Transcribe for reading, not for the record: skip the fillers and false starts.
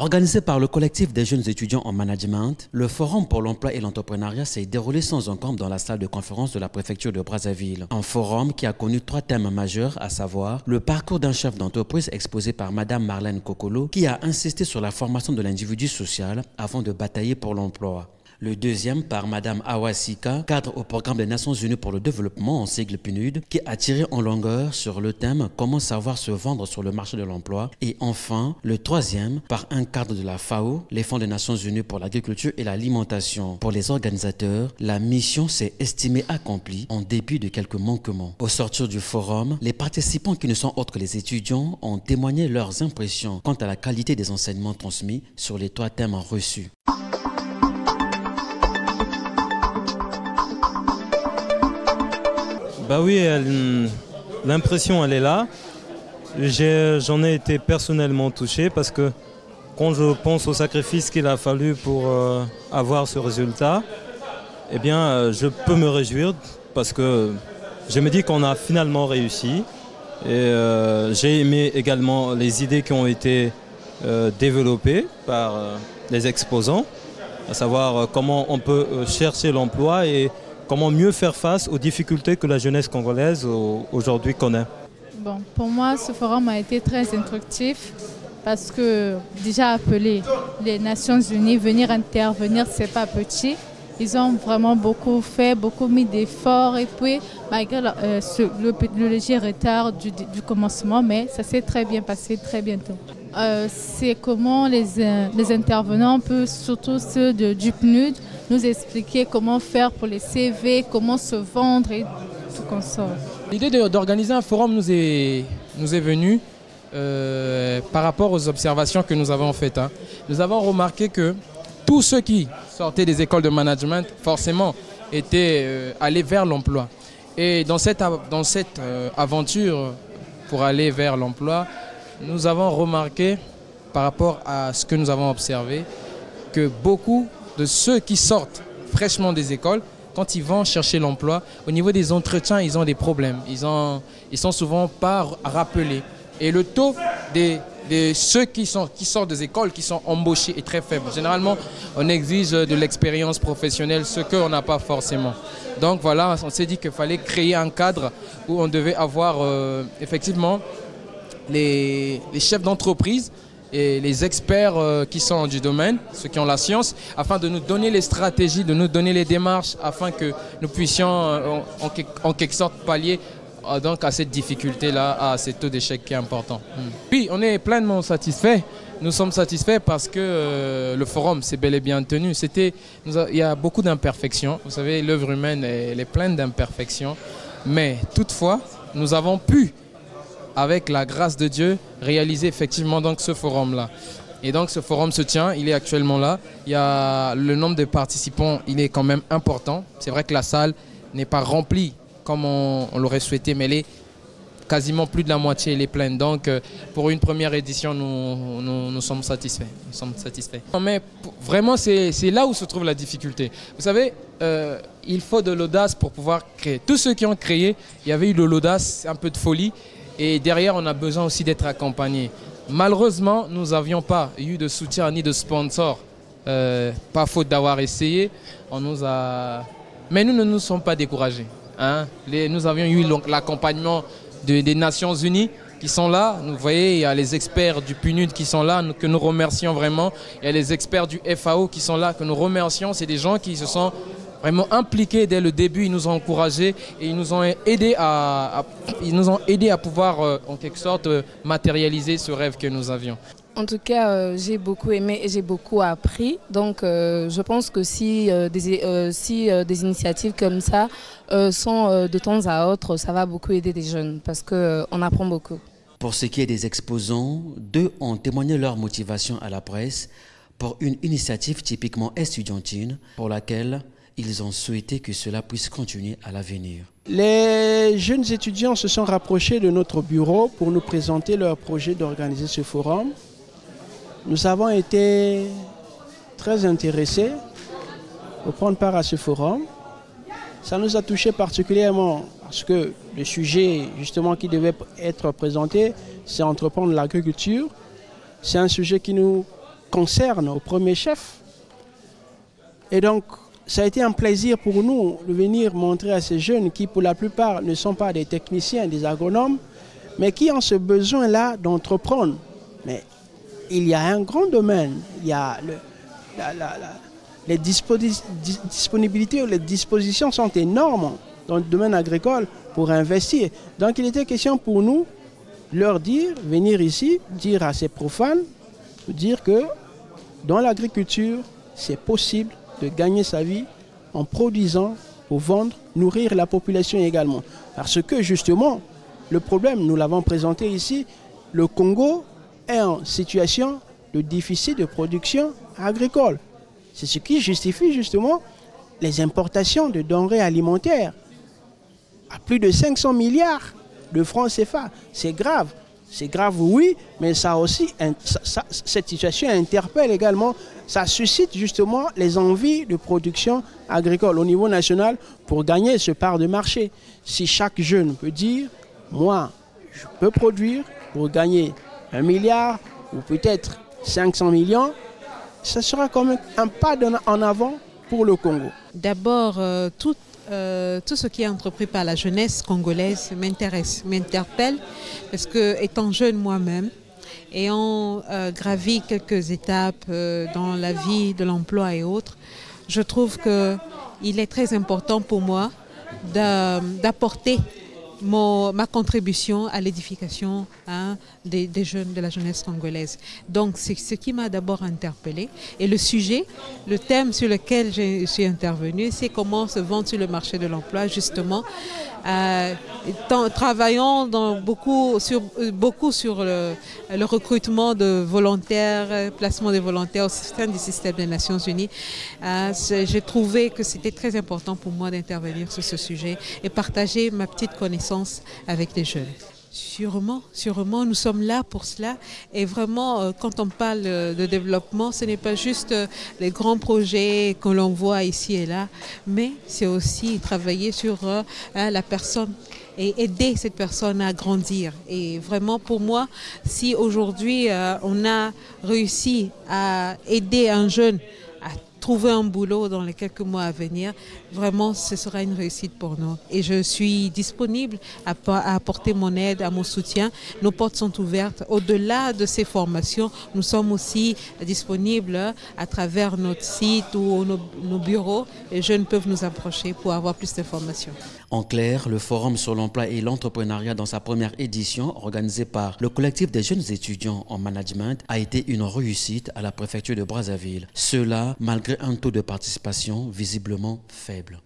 Organisé par le collectif des jeunes étudiants en management, le Forum pour l'emploi et l'entrepreneuriat s'est déroulé sans encombre dans la salle de conférence de la préfecture de Brazzaville. Un forum qui a connu 3 thèmes majeurs, à savoir le parcours d'un chef d'entreprise exposé par Madame Marlène Kokolo, qui a insisté sur la formation de l'individu social avant de batailler pour l'emploi. Le deuxième par Madame Awa Sika, cadre au programme des Nations Unies pour le développement en sigle PNUD, qui a tiré en longueur sur le thème « Comment savoir se vendre sur le marché de l'emploi ». Et enfin, le troisième par un cadre de la FAO, les Fonds des Nations Unies pour l'agriculture et l'alimentation. Pour les organisateurs, la mission s'est estimée accomplie en dépit de quelques manquements. Au sortir du forum, les participants qui ne sont autres que les étudiants ont témoigné leurs impressions quant à la qualité des enseignements transmis sur les 3 thèmes reçus. Bah oui, l'impression elle est là. J'en ai été personnellement touché parce que quand je pense au sacrifice qu'il a fallu pour avoir ce résultat, eh bien je peux me réjouir parce que je me dis qu'on a finalement réussi. Et j'ai aimé également les idées qui ont été développées par les exposants, à savoir comment on peut chercher l'emploi et comment mieux faire face aux difficultés que la jeunesse congolaise aujourd'hui connaît. Bon, pour moi, ce forum a été très instructif parce que déjà appeler les Nations Unies, venir intervenir, c'est pas petit. Ils ont vraiment beaucoup fait, beaucoup mis d'efforts et puis malgré le léger retard du commencement, mais ça s'est très bien passé, très bientôt. C'est comment les intervenants, surtout ceux du PNUD, nous expliquer comment faire pour les CV, comment se vendre et tout comme ça. L'idée d'organiser un forum nous est venue par rapport aux observations que nous avons faites. Nous avons remarqué que tous ceux qui sortaient des écoles de management, forcément, étaient allés vers l'emploi. Et dans cette aventure pour aller vers l'emploi, nous avons remarqué, par rapport à ce que nous avons observé, que beaucoup de ceux qui sortent fraîchement des écoles, quand ils vont chercher l'emploi, au niveau des entretiens, ils ont des problèmes. Ils sont souvent pas rappelés. Et le taux de ceux qui sortent des écoles, qui sont embauchés, est très faible. Généralement, on exige de l'expérience professionnelle, ce qu'on n'a pas forcément. Donc voilà, on s'est dit qu'il fallait créer un cadre où on devait avoir effectivement les chefs d'entreprise et les experts qui sont du domaine, ceux qui ont la science, afin de nous donner les stratégies, de nous donner les démarches, afin que nous puissions en quelque sorte pallier donc à cette difficulté-là, à ce taux d'échec qui est important. Puis on est pleinement satisfait. Nous sommes satisfaits parce que le forum s'est bel et bien tenu. Il y a beaucoup d'imperfections. Vous savez, l'œuvre humaine elle est pleine d'imperfections. Mais toutefois, nous avons pu, avec la grâce de Dieu, réaliser effectivement donc ce forum-là. Et donc ce forum se tient, il est actuellement là. Le nombre de participants, il est quand même important. C'est vrai que la salle n'est pas remplie comme on l'aurait souhaité, mais elle est quasiment plus de la moitié, elle est pleine. Donc pour une première édition, nous sommes satisfaits. Mais vraiment, c'est là où se trouve la difficulté. Vous savez, il faut de l'audace pour pouvoir créer. Tous ceux qui ont créé, il y avait eu de l'audace, un peu de folie. Et derrière, on a besoin aussi d'être accompagné. Malheureusement, nous n'avions pas eu de soutien ni de sponsor. Pas faute d'avoir essayé. Mais nous ne nous sommes pas découragés. Nous avions eu l'accompagnement des Nations Unies qui sont là. Vous voyez, il y a les experts du PNUD qui sont là, que nous remercions vraiment. Il y a les experts du FAO qui sont là, que nous remercions. C'est des gens qui se sont vraiment impliqués dès le début. Ils nous ont encouragés et ils nous ont aidés à pouvoir, en quelque sorte, matérialiser ce rêve que nous avions. En tout cas, j'ai beaucoup aimé et j'ai beaucoup appris. Donc, je pense que si des initiatives comme ça sont de temps à autre, ça va beaucoup aider les jeunes parce qu'on apprend beaucoup. Pour ce qui est des exposants, 2 ont témoigné leur motivation à la presse pour une initiative typiquement estudiantine pour laquelle ils ont souhaité que cela puisse continuer à l'avenir. Les jeunes étudiants se sont rapprochés de notre bureau pour nous présenter leur projet d'organiser ce forum. Nous avons été très intéressés pour prendre part à ce forum. Ça nous a touchés particulièrement parce que le sujet justement qui devait être présenté, c'est entreprendre l'agriculture. C'est un sujet qui nous concerne au premier chef. Et donc, ça a été un plaisir pour nous de venir montrer à ces jeunes qui, pour la plupart, ne sont pas des techniciens, des agronomes, mais qui ont ce besoin-là d'entreprendre. Mais il y a un grand domaine. Il y a les disponibilités ou les dispositions sont énormes dans le domaine agricole pour investir. Donc, il était question pour nous de leur dire, venir ici, dire à ces profanes, dire que dans l'agriculture, c'est possible de gagner sa vie en produisant pour vendre, nourrir la population également. Parce que justement, le problème, nous l'avons présenté ici, le Congo est en situation de déficit de production agricole. C'est ce qui justifie justement les importations de denrées alimentaires à plus de 500 milliards de francs CFA. C'est grave. C'est grave, oui, mais ça aussi, cette situation interpelle également, ça suscite justement les envies de production agricole au niveau national pour gagner ce part de marché. Si chaque jeune peut dire, moi, je peux produire pour gagner 1 milliard ou peut-être 500 millions, ça sera quand même un pas en avant pour le Congo. D'abord, tout ce qui est entrepris par la jeunesse congolaise m'intéresse, m'interpelle, parce que étant jeune moi-même, ayant gravi quelques étapes dans la vie de l'emploi et autres, je trouve qu'il est très important pour moi d'apporter ma contribution à l'édification des jeunes, de la jeunesse congolaise. Donc c'est ce qui m'a d'abord interpellée. Et le sujet, le thème sur lequel je suis intervenue, c'est comment se vendre sur le marché de l'emploi, justement. Travaillant beaucoup sur le recrutement de volontaires, placement des volontaires au sein du système des Nations Unies. J'ai trouvé que c'était très important pour moi d'intervenir sur ce sujet et partager ma petite connaissance avec les jeunes. Sûrement, nous sommes là pour cela. Et vraiment, quand on parle de développement, ce n'est pas juste les grands projets que l'on voit ici et là, mais c'est aussi travailler sur la personne et aider cette personne à grandir. Et vraiment, pour moi, si aujourd'hui on a réussi à aider un jeune à trouver un boulot dans les quelques mois à venir, vraiment ce sera une réussite pour nous. Et je suis disponible à apporter mon aide, à mon soutien. Nos portes sont ouvertes. Au-delà de ces formations, nous sommes aussi disponibles à travers notre site ou nos bureaux. Les jeunes peuvent nous approcher pour avoir plus d'informations. En clair, le Forum sur l'emploi et l'entrepreneuriat dans sa première édition, organisé par le collectif des jeunes étudiants en management, a été une réussite à la préfecture de Brazzaville. Cela malgré un taux de participation visiblement faible.